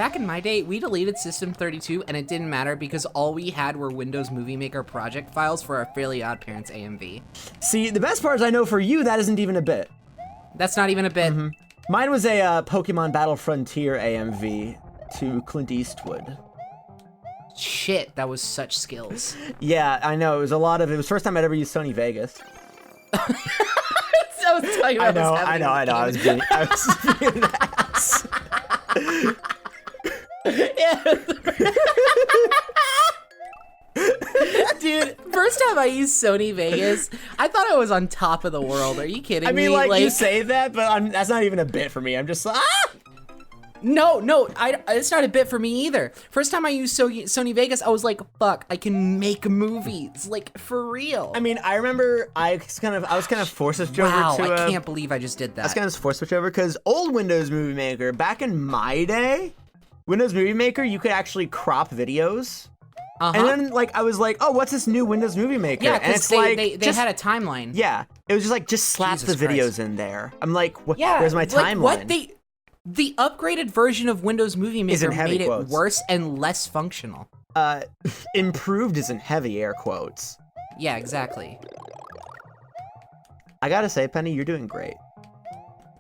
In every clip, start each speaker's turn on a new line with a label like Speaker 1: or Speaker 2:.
Speaker 1: back in my day, we deleted System 32 and it didn't matter because all we had were Windows Movie Maker project files for our Fairly Odd Parents AMV.
Speaker 2: See, the best part is I know for you, that isn't even a bit.
Speaker 1: That's not even a bit.
Speaker 2: Mine was a Pokemon Battle Frontier AMV to Clint Eastwood.
Speaker 1: Shit, that was such skills.
Speaker 2: Yeah, I know. It was a lot of. It was the first time I'd ever used Sony Vegas.
Speaker 1: I was telling you
Speaker 2: I know. I was being an ass.
Speaker 1: Dude, first time I used Sony Vegas, I thought I was on top of the world. Are you kidding me?
Speaker 2: I mean, like, you say that, but that's not even a bit for me. I'm just like, ah!
Speaker 1: No, it's not a bit for me either. First time I used Sony Vegas, I was like, fuck, I can make movies, like, for real.
Speaker 2: I mean, I remember I was kind of forced to switch over to...
Speaker 1: Wow, I can't believe I just did that.
Speaker 2: I was kind of forced to switch over because old Windows Movie Maker, back in my day, Windows Movie Maker, you could actually crop videos. And then, like, I was like, oh, what's this new Windows Movie Maker?
Speaker 1: Yeah,
Speaker 2: and it's
Speaker 1: they had a timeline.
Speaker 2: Yeah, it was just slap
Speaker 1: Jesus
Speaker 2: the videos
Speaker 1: Christ.
Speaker 2: in there. I'm like,
Speaker 1: Yeah,
Speaker 2: where's my timeline?
Speaker 1: What the upgraded version of Windows Movie Maker made it worse and less functional.
Speaker 2: Improved is in heavy air quotes.
Speaker 1: Yeah, exactly.
Speaker 2: I gotta say, Penny, you're doing great.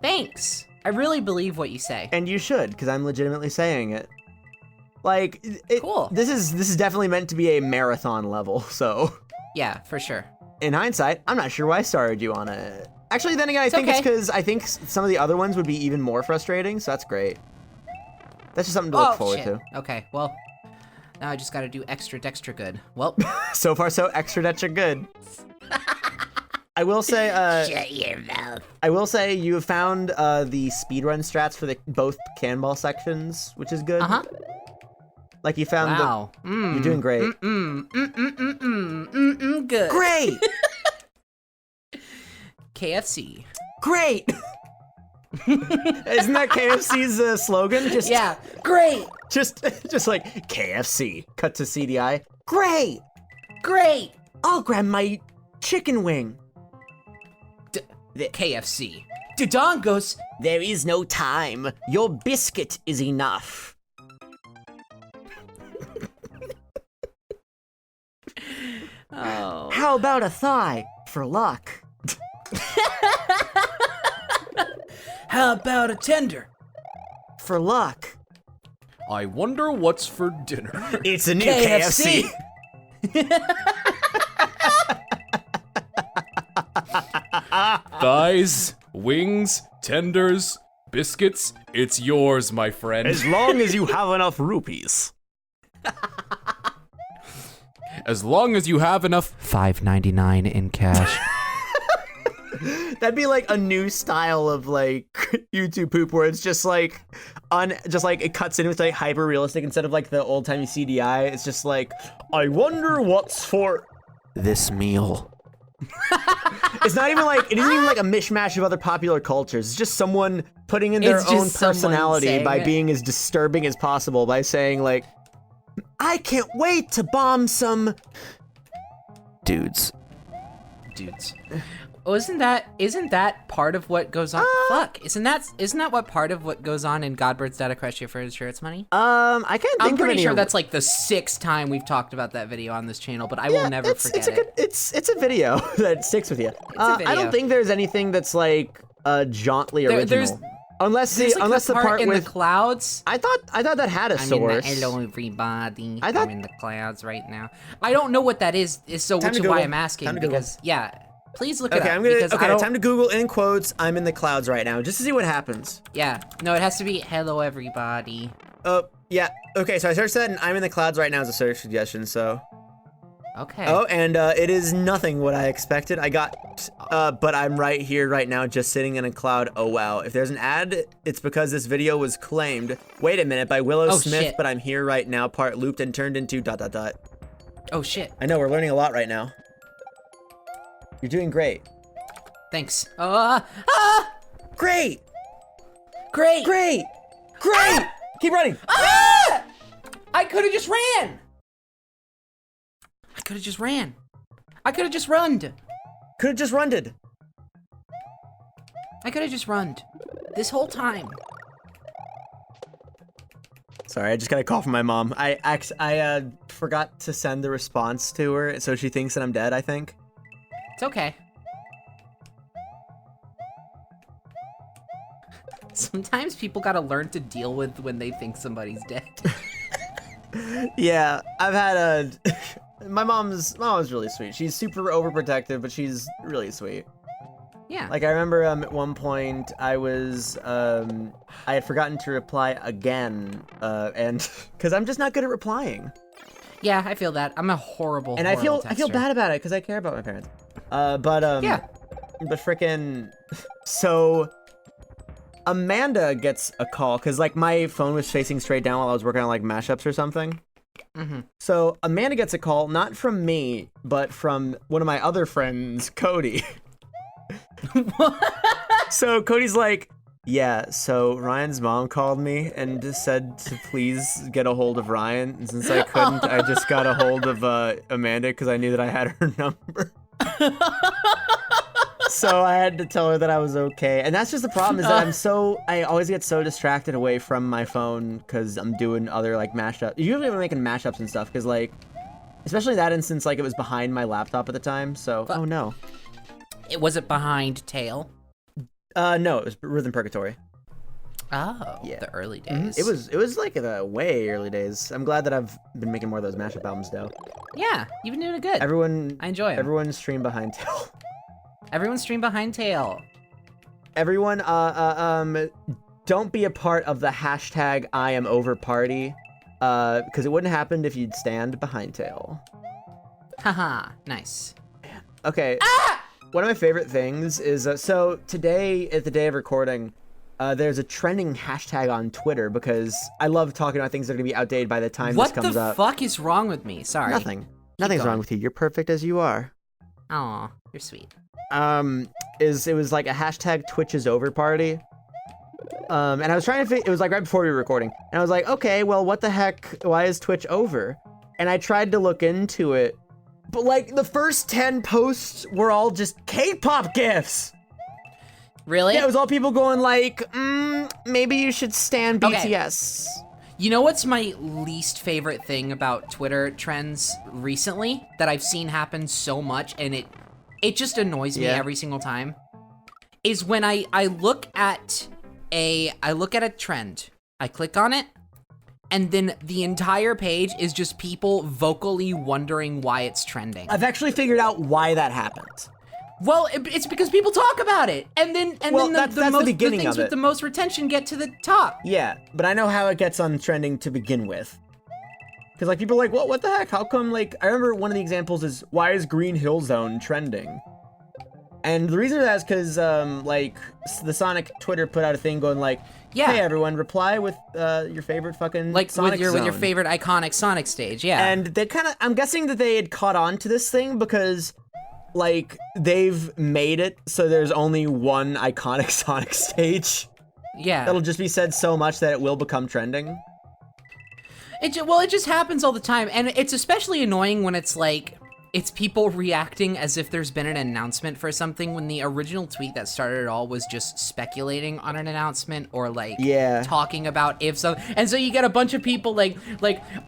Speaker 1: Thanks. I really believe what you say.
Speaker 2: And you should, because I'm legitimately saying it. Like,
Speaker 1: Cool.
Speaker 2: This is definitely meant to be a marathon level, so.
Speaker 1: Yeah, for sure.
Speaker 2: In hindsight, I'm not sure why I started you on it. Actually, then again, I think it's because I think some of the other ones would be even more frustrating, so that's great. That's just something to look forward to.
Speaker 1: Okay, well, now I just gotta do extra dextra good. Well.
Speaker 2: So far, so extra good. I will say,
Speaker 1: Shut your mouth.
Speaker 2: I will say you have found the speedrun strats for both Cannonball sections, which is good. Like you found you're doing great.
Speaker 1: Good.
Speaker 2: Great!
Speaker 1: KFC.
Speaker 2: Great! Isn't that KFC's slogan? Just
Speaker 1: Yeah, great!
Speaker 2: Just like KFC. Cut to CDI. Great!
Speaker 1: Great!
Speaker 2: I'll grab my chicken wing.
Speaker 1: The KFC. Dodongos.
Speaker 2: There is no time. Your biscuit is enough.
Speaker 1: Oh.
Speaker 2: How about a thigh for luck?
Speaker 1: How about a tender?
Speaker 2: For luck.
Speaker 1: I wonder what's for dinner.
Speaker 2: It's a new KFC.
Speaker 3: Thighs, wings, tenders, biscuits, it's yours, my friend.
Speaker 2: As long as you have enough rupees.
Speaker 3: As long as you have enough
Speaker 1: $5.99 in cash.
Speaker 2: That'd be like a new style of like YouTube poop where it's just like it cuts in with like hyper realistic instead of like the old timey CDI. It's just like, I wonder what's for this meal. It's not even like, it isn't even like a mishmash of other popular cultures. It's just someone putting in their own personality by being as disturbing as possible by saying like, I can't wait to bomb some dudes.
Speaker 1: Oh, isn't that part of what goes on? Fuck, isn't that what part of what goes on in Godbird's Data Crush You for Insurance Money?
Speaker 2: I can't think of
Speaker 1: I'm pretty
Speaker 2: any
Speaker 1: sure that's like the 6th time we've talked about that video on this channel, but I will never forget it.
Speaker 2: It's a video that sticks with you.
Speaker 1: a video.
Speaker 2: I don't think there's anything that's like jauntily original. Unless the part
Speaker 1: in
Speaker 2: with
Speaker 1: the clouds.
Speaker 2: I thought that had a source.
Speaker 1: Hello everybody.
Speaker 2: I thought-
Speaker 1: I'm in the clouds right now. I don't know what that is so
Speaker 2: Time
Speaker 1: which
Speaker 2: to
Speaker 1: is why
Speaker 2: Google.
Speaker 1: I'm asking
Speaker 2: Time to Google.
Speaker 1: because please look it
Speaker 2: Okay,
Speaker 1: up.
Speaker 2: time to Google in quotes, I'm in the clouds right now, just to see what happens.
Speaker 1: Yeah, no, it has to be hello everybody.
Speaker 2: Oh, yeah. Okay, so I searched that and I'm in the clouds right now as a search suggestion, so.
Speaker 1: Okay.
Speaker 2: Oh, and it is nothing what I expected. I got, but I'm right here right now just sitting in a cloud. Oh, wow. If there's an ad, it's because this video was claimed. Wait a minute, by Willow Smith,
Speaker 1: shit.
Speaker 2: but I'm here right now, part looped and turned into ...
Speaker 1: Oh shit.
Speaker 2: I know, we're learning a lot right now. You're doing great.
Speaker 1: Thanks.
Speaker 2: Great!
Speaker 1: Great.
Speaker 2: Great! Great! Keep running!
Speaker 1: I could have just ran. I could have just ran. I could have just runned.
Speaker 2: Could have just runned.
Speaker 1: I could have just runned this whole time.
Speaker 2: Sorry, I just got a call from my mom. I forgot to send the response to her, so she thinks that I'm dead, I think.
Speaker 1: It's okay. Sometimes people gotta learn to deal with when they think somebody's dead.
Speaker 2: Yeah, I've had my mom's really sweet. She's super overprotective, but she's really sweet.
Speaker 1: Yeah.
Speaker 2: Like, I remember at one point I was, I had forgotten to reply again, and, because I'm just not good at replying.
Speaker 1: Yeah, I feel that. I'm a horrible,
Speaker 2: And
Speaker 1: horrible
Speaker 2: I feel
Speaker 1: texter.
Speaker 2: bad about it, because I care about my parents.
Speaker 1: Yeah.
Speaker 2: But frickin', so, Amanda gets a call, because, like, my phone was facing straight down while I was working on, like, mashups or something.
Speaker 1: Mm-hmm.
Speaker 2: So, Amanda gets a call, not from me, but from one of my other friends, Cody. So Cody's like, yeah, so Ryan's mom called me and just said to please get a hold of Ryan. And since I couldn't, I just got a hold of Amanda because I knew that I had her number. So I had to tell her that I was okay. And that's just the problem is that I always get so distracted away from my phone because I'm doing other like mashups. Usually I'm making mashups and stuff because like, especially in that instance, like it was behind my laptop at the time. So, oh no.
Speaker 1: Was it behind Tail?
Speaker 2: No, it was Rhythm Purgatory.
Speaker 1: Oh,
Speaker 2: Yeah.
Speaker 1: the early days.
Speaker 2: It was like the way early days. I'm glad that I've been making more of those mashup albums though.
Speaker 1: Yeah, you've been doing it good.
Speaker 2: Everyone,
Speaker 1: I enjoy 'em.
Speaker 2: Everyone stream behind Tail.
Speaker 1: Everyone stream behind Tail.
Speaker 2: Everyone, don't be a part of the hashtag I am over party, because it wouldn't happen if you'd stand behind Tail.
Speaker 1: Haha, nice.
Speaker 2: Okay. One of my favorite things is, so today, at the day of recording, there's a trending hashtag on Twitter because I love talking about things that are going to be outdated by the time this comes up.
Speaker 1: What the fuck is wrong with me? Sorry.
Speaker 2: Nothing. Nothing's wrong with you. You're perfect as you are.
Speaker 1: Aw, you're sweet.
Speaker 2: It was like a hashtag Twitch is over party. And I was trying to it was like right before we were recording. And I was like, okay, well, what the heck? Why is Twitch over? And I tried to look into it. But like the first 10 posts were all just K-pop gifs.
Speaker 1: Really?
Speaker 2: Yeah, it was all people going like, maybe you should stan
Speaker 1: Okay.
Speaker 2: BTS.
Speaker 1: You know what's my least favorite thing about Twitter trends recently that I've seen happen so much and it just annoys me every single time? Is when I look at a trend, I click on it, and then the entire page is just people vocally wondering why it's trending.
Speaker 2: I've actually figured out why that happened.
Speaker 1: Well, it's because people talk about it, and then
Speaker 2: that's the beginning
Speaker 1: things
Speaker 2: of it.
Speaker 1: with the most retention get to the top.
Speaker 2: Yeah, but I know how it gets on trending to begin with. Because like people are like, what the heck? How come like I remember one of the examples is why is Green Hill Zone trending? And the reason for that is because like the Sonic Twitter put out a thing going like,
Speaker 1: Yeah.
Speaker 2: hey everyone, reply with your favorite fucking
Speaker 1: Like
Speaker 2: Sonic
Speaker 1: with your
Speaker 2: Zone.
Speaker 1: favorite iconic Sonic stage, yeah.
Speaker 2: And they I'm guessing that they had caught on to this thing because like they've made it so there's only one iconic Sonic stage.
Speaker 1: Yeah.
Speaker 2: That'll just be said so much that it will become trending.
Speaker 1: It just happens all the time, and it's especially annoying when it's like, it's people reacting as if there's been an announcement for something when the original tweet that started it all was just speculating on an announcement or like talking about if so. And so you get a bunch of people like,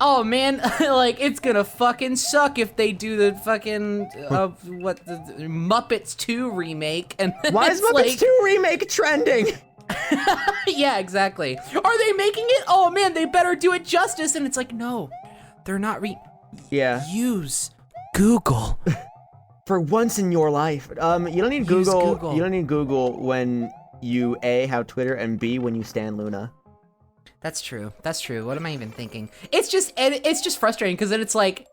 Speaker 1: oh man, like it's gonna fucking suck if they do the fucking the Muppets 2 remake. And
Speaker 2: why is Muppets
Speaker 1: like,
Speaker 2: 2 remake trending?
Speaker 1: Yeah, exactly. Are they making it? Oh man, they better do it justice. And it's like, no, they're not use Google.
Speaker 2: For once in your life. You don't need Google.
Speaker 1: Google.
Speaker 2: You don't need Google when you A, have Twitter, and B, when you stan Luna.
Speaker 1: That's true. That's true. What am I even thinking? It's just frustrating because then it's like,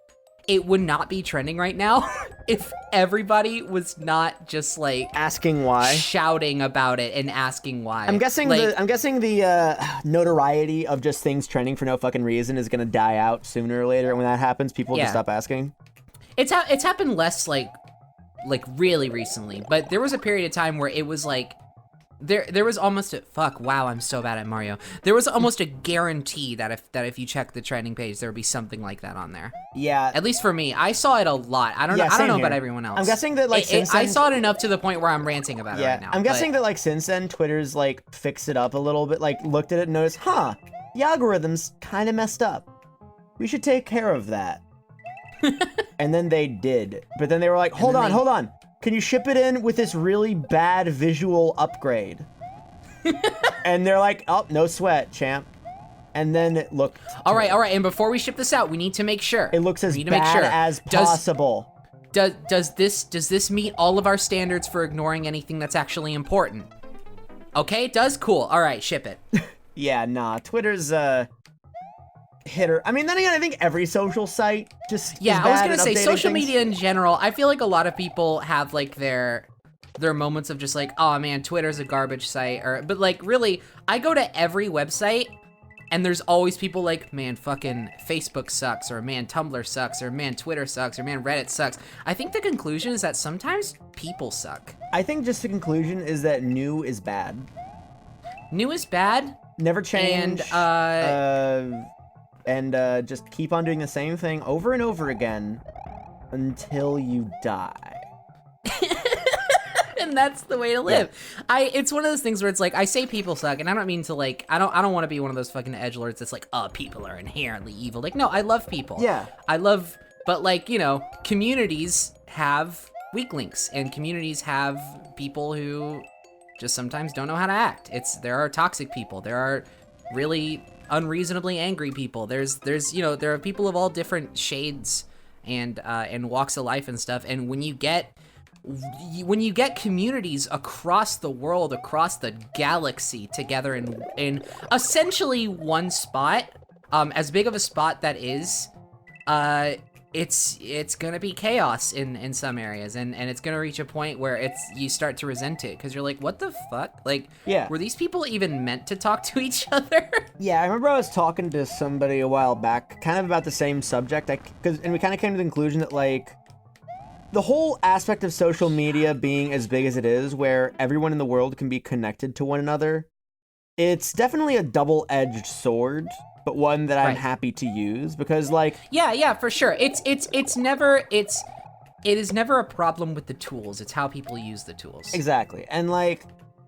Speaker 1: it would not be trending right now if everybody was not just like
Speaker 2: asking why,
Speaker 1: shouting about it and asking why.
Speaker 2: I'm guessing
Speaker 1: like,
Speaker 2: the notoriety of just things trending for no fucking reason is gonna die out sooner or later. And when that happens, people will just stop asking.
Speaker 1: It's happened less like really recently, but there was a period of time where it was like there was almost a I'm so bad at Mario. There was almost a guarantee that if you check the trending page, there would be something like that on there.
Speaker 2: Yeah.
Speaker 1: At least for me, I saw it a lot. I don't know about everyone else.
Speaker 2: I'm guessing that like
Speaker 1: I saw it enough to the point where I'm ranting about it right now.
Speaker 2: I'm guessing that like since then Twitter's like fixed it up a little bit, like looked at it and noticed, the algorithm's kind of messed up. We should take care of that. And then they did. But then they were like, hold on. Can you ship it in with this really bad visual upgrade? And they're like, oh, no sweat, champ. And then it looked...
Speaker 1: All right. And before we ship this out, we need to make sure.
Speaker 2: It looks as bad as possible.
Speaker 1: Does this meet all of our standards for ignoring anything that's actually important? Okay, it does? Cool. All right, ship it.
Speaker 2: Yeah, nah. Twitter's hitter. I mean, then again, I think every social site just
Speaker 1: Yeah,
Speaker 2: is
Speaker 1: I was
Speaker 2: bad
Speaker 1: gonna
Speaker 2: at
Speaker 1: say
Speaker 2: updating
Speaker 1: social
Speaker 2: things.
Speaker 1: media in general. I feel like a lot of people have like their moments of just like, oh man, Twitter's a garbage site, but like really, I go to every website and there's always people like, man, fucking Facebook sucks, or man, Tumblr sucks, or man, Twitter sucks, or man, Reddit sucks. I think the conclusion is that sometimes people suck.
Speaker 2: I think just the conclusion is that new is bad.
Speaker 1: New is bad.
Speaker 2: Never change. And just keep on doing the same thing over and over again until you die.
Speaker 1: And that's the way to live. Yeah. It's one of those things where it's like, I say people suck, and I don't mean to like, I don't want to be one of those fucking edgelords that's like, oh, people are inherently evil. Like, no, I love people.
Speaker 2: Yeah.
Speaker 1: But like, you know, communities have weak links, and communities have people who just sometimes don't know how to act. There are toxic people. There are really unreasonably angry people. There's you know, there are people of all different shades and walks of life and stuff. And when you get communities across the world, across the galaxy together in essentially one spot, as big of a spot that is, it's gonna be chaos in some areas, and it's gonna reach a point where you start to resent it, because you're like, what the fuck? Like,
Speaker 2: yeah.
Speaker 1: Were these people even meant to talk to each other?
Speaker 2: Yeah, I remember I was talking to somebody a while back, kind of about the same subject, and we kind of came to the conclusion that, like, the whole aspect of social media being as big as it is, where everyone in the world can be connected to one another, it's definitely a double-edged sword, but one that I'm happy to use, because, like...
Speaker 1: Yeah, for sure. It is never a problem with the tools. It's how people use the tools.
Speaker 2: Exactly. And, like,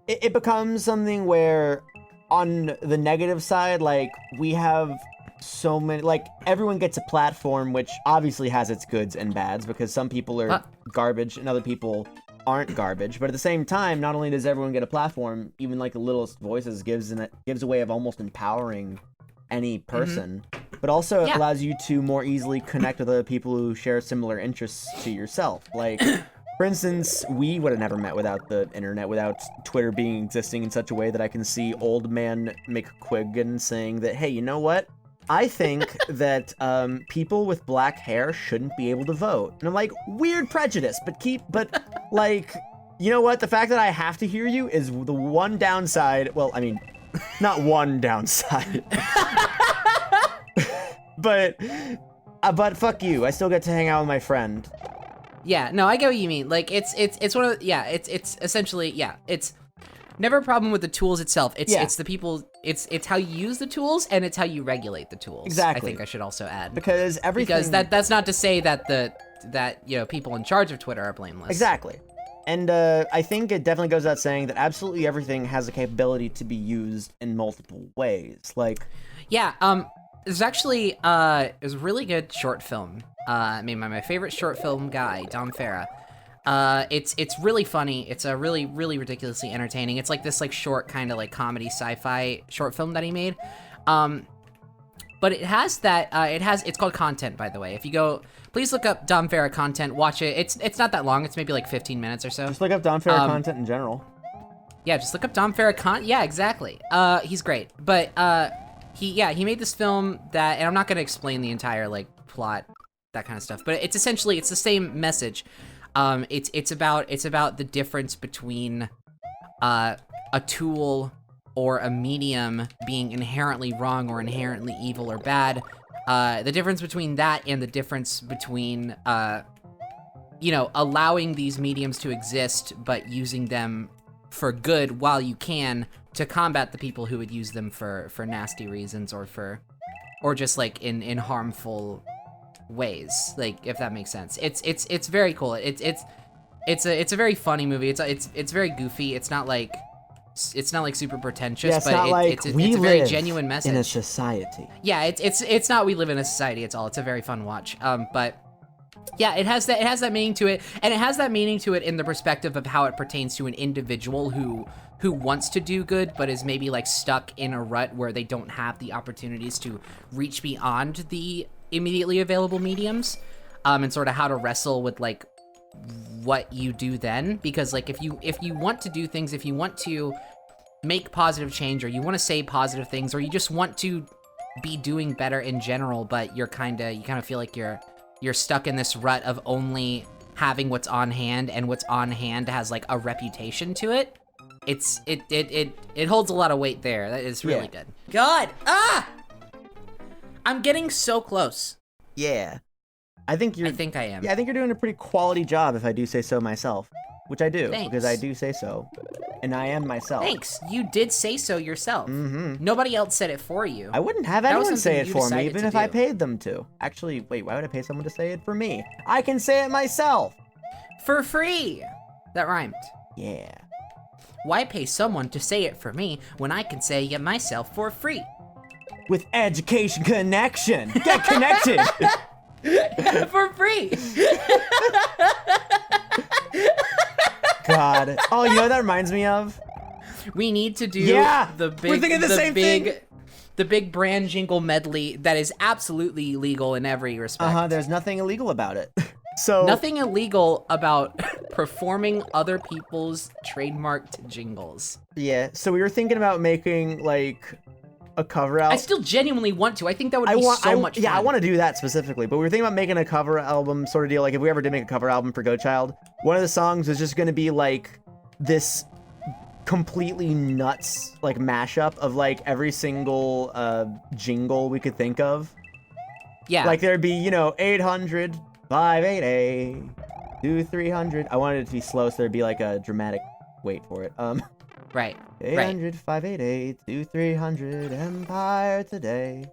Speaker 2: it becomes something where, on the negative side, like, we have so many... Like, everyone gets a platform, which obviously has its goods and bads, because some people are garbage and other people aren't garbage. But at the same time, not only does everyone get a platform, even, like, the littlest voices gives a way of almost empowering any person, but also it allows you to more easily connect with other people who share similar interests to yourself. Like, for instance, we would have never met without the internet, without Twitter existing in such a way that I can see old man McQuiggan saying that, hey, you know what? I think that people with black hair shouldn't be able to vote. And I'm like, weird prejudice, but like, you know what? The fact that I have to hear you is the one downside. Well, I mean, not one downside. but fuck you. I still get to hang out with my friend.
Speaker 1: Yeah, no, I get what you mean. Like, it's one of the, it's essentially, it's never a problem with the tools itself. It's the people, it's how you use the tools, and it's how you regulate the tools.
Speaker 2: Exactly.
Speaker 1: I think I should also add.
Speaker 2: Because
Speaker 1: that's not to say that you know, people in charge of Twitter are blameless.
Speaker 2: Exactly. And I think it definitely goes without saying that absolutely everything has the capability to be used in multiple ways. Like,
Speaker 1: yeah, there's actually there's a really good short film made by my favorite short film guy, Dom Farah. It's really funny. It's a really, really ridiculously entertaining. It's like this like short kind of like comedy sci-fi short film that he made. But it has that it's called Content, by the way. If you go, please look up Dom Farah Content, watch it. It's not that long. It's maybe like 15 minutes or so.
Speaker 2: Just look up Dom Farah Content in general.
Speaker 1: Yeah, just look up Dom Farah Yeah, exactly. He's great. But he made this film that, and I'm not gonna explain the entire like plot, that kind of stuff, but it's essentially the same message. It's about the difference between a tool or a medium being inherently wrong or inherently evil or bad. The difference between that and the difference between you know, allowing these mediums to exist but using them for good while you can, to combat the people who would use them for nasty reasons or just like in harmful ways, like, if that makes sense. It's very cool. It's a very funny movie. It's very goofy. It's not like super pretentious,
Speaker 2: Yeah, it's
Speaker 1: but
Speaker 2: not like
Speaker 1: it's a
Speaker 2: we
Speaker 1: very
Speaker 2: live
Speaker 1: genuine message.
Speaker 2: in a society.
Speaker 1: Yeah, it's not we live in a society. It's a very fun watch. But yeah, it has that meaning to it, and it has that meaning to it in the perspective of how it pertains to an individual who wants to do good, but is maybe like stuck in a rut where they don't have the opportunities to reach beyond the immediately available mediums, and sort of how to wrestle with like what you do then. Because like if you want to do things, if you want to make positive change, or you want to say positive things, or you just want to be doing better in general, but you kind of feel like you're stuck in this rut of only having what's on hand, and what's on hand has like a reputation to it. It holds a lot of weight there. That is really good. God, I'm getting so close.
Speaker 2: Yeah. I think I am. Yeah, I think you're doing a pretty quality job, if I do say so myself. Which I do,
Speaker 1: Thanks.
Speaker 2: because I do say so. And I am myself.
Speaker 1: Thanks. You did say so yourself.
Speaker 2: Mm-hmm.
Speaker 1: Nobody else said it for you.
Speaker 2: I wouldn't have
Speaker 1: That was
Speaker 2: anyone say
Speaker 1: something
Speaker 2: it
Speaker 1: you
Speaker 2: for me,
Speaker 1: decided
Speaker 2: even
Speaker 1: to
Speaker 2: if I
Speaker 1: do.
Speaker 2: paid them to. Actually, wait, why would I pay someone to say it for me? I can say it myself.
Speaker 1: For free. That rhymed.
Speaker 2: Yeah.
Speaker 1: Why pay someone to say it for me when I can say it myself for free?
Speaker 2: With education connection. Get connected.
Speaker 1: For free.
Speaker 2: God. Oh, you know what that reminds me of?
Speaker 1: We need to do the big,
Speaker 2: we're thinking the same thing.
Speaker 1: The big brand jingle medley that is absolutely legal in every respect.
Speaker 2: There's nothing illegal about it. So
Speaker 1: Nothing illegal about performing other people's trademarked jingles.
Speaker 2: yeah, so we were thinking about making like a cover album.
Speaker 1: I still genuinely want to. I think that would be so much fun.
Speaker 2: Yeah, I want to do that specifically, but we were thinking about making a cover album sort of deal. Like if we ever did make a cover album for Go Child, one of the songs was just going to be like this completely nuts like mashup of like every single jingle we could think of.
Speaker 1: Yeah.
Speaker 2: Like there'd be, 800 588 2300. I wanted it to be slow, so there'd be like a dramatic wait for it.
Speaker 1: Right.
Speaker 2: 800 588 2300 Empire Today.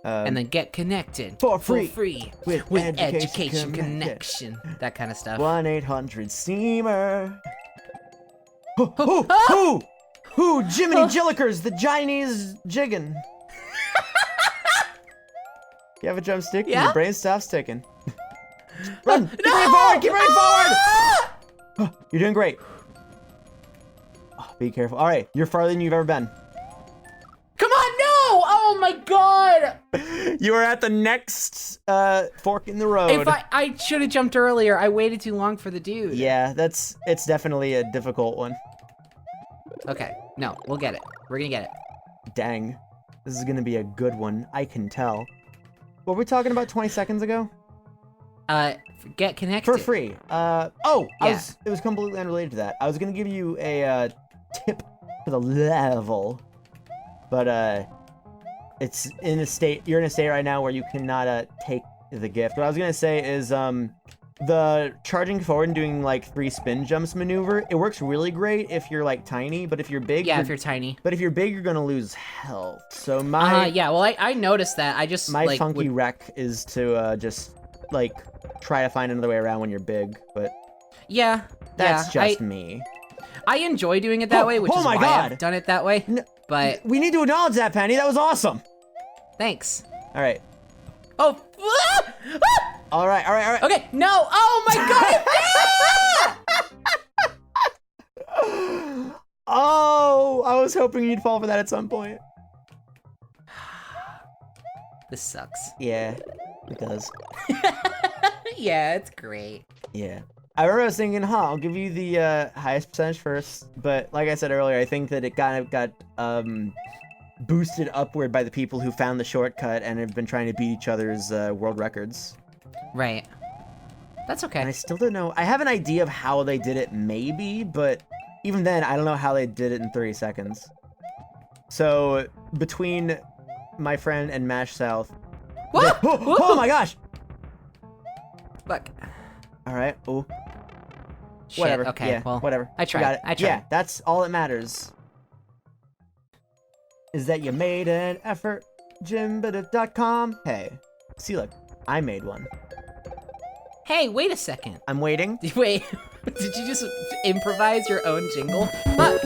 Speaker 1: And then get connected
Speaker 2: for free
Speaker 1: with
Speaker 2: Education
Speaker 1: education
Speaker 2: Connection.
Speaker 1: connection. That kind of stuff.
Speaker 2: 1-800 Steamer. Who? Jiminy Jillikers, the Chinese jiggin'. You have a drumstick, and
Speaker 1: Yeah?
Speaker 2: your brain stops ticking. Run! Keep running forward! You're doing great. Oh, be careful. All right, you're farther than you've ever been.
Speaker 1: Come on, no! Oh my god!
Speaker 2: You are at the next fork in the road.
Speaker 1: If I should have jumped earlier. I waited too long for the dude.
Speaker 2: Yeah, it's definitely a difficult one.
Speaker 1: Okay, no, we'll get it. We're gonna get it.
Speaker 2: Dang. This is gonna be a good one, I can tell. What were we talking about 20 seconds ago?
Speaker 1: Get connected.
Speaker 2: For free.
Speaker 1: Yeah.
Speaker 2: It was completely unrelated to that. I was gonna give you a tip for the level, but it's in a state. You're in a state right now where you cannot take the gift. What I was gonna say is the charging forward and doing like 3 spin jumps maneuver. It works really great if you're like tiny, but if you're big,
Speaker 1: Yeah, if you're tiny.
Speaker 2: But if you're big, you're gonna lose health. So
Speaker 1: Yeah, well, I noticed that. I just
Speaker 2: my
Speaker 1: like
Speaker 2: funky wreck is to just like try to find another way around when you're big, but
Speaker 1: yeah,
Speaker 2: that's just me.
Speaker 1: I enjoy doing it that way, which is
Speaker 2: my
Speaker 1: why
Speaker 2: God.
Speaker 1: I've done it that way. But
Speaker 2: We need to acknowledge that, Penny. That was awesome.
Speaker 1: thanks.
Speaker 2: All right.
Speaker 1: Oh.
Speaker 2: All right.
Speaker 1: Okay. No. Oh my god.
Speaker 2: Oh, I was hoping you'd fall for that at some point.
Speaker 1: This sucks.
Speaker 2: Yeah, it does.
Speaker 1: Yeah, it's great.
Speaker 2: Yeah. I remember I was thinking, I'll give you the highest percentage first, but like I said earlier, I think that it kind of got boosted upward by the people who found the shortcut and have been trying to beat each other's world records.
Speaker 1: Right. That's okay.
Speaker 2: And I still don't know. I have an idea of how they did it, maybe, but even then, I don't know how they did it in 30 seconds. So, between my friend and Mash South...
Speaker 1: What?
Speaker 2: Oh my gosh!
Speaker 1: Look.
Speaker 2: Alright, ooh.
Speaker 1: Shit,
Speaker 2: Whatever.
Speaker 1: okay,
Speaker 2: Yeah,
Speaker 1: well,
Speaker 2: whatever.
Speaker 1: I tried.
Speaker 2: You got it.
Speaker 1: I tried.
Speaker 2: Yeah, that's all that matters. Is that you made an effort, jimbada.com. Hey, see, look, I made one.
Speaker 1: Hey, wait a second.
Speaker 2: I'm waiting.
Speaker 1: Wait. Did you just improvise your own jingle? But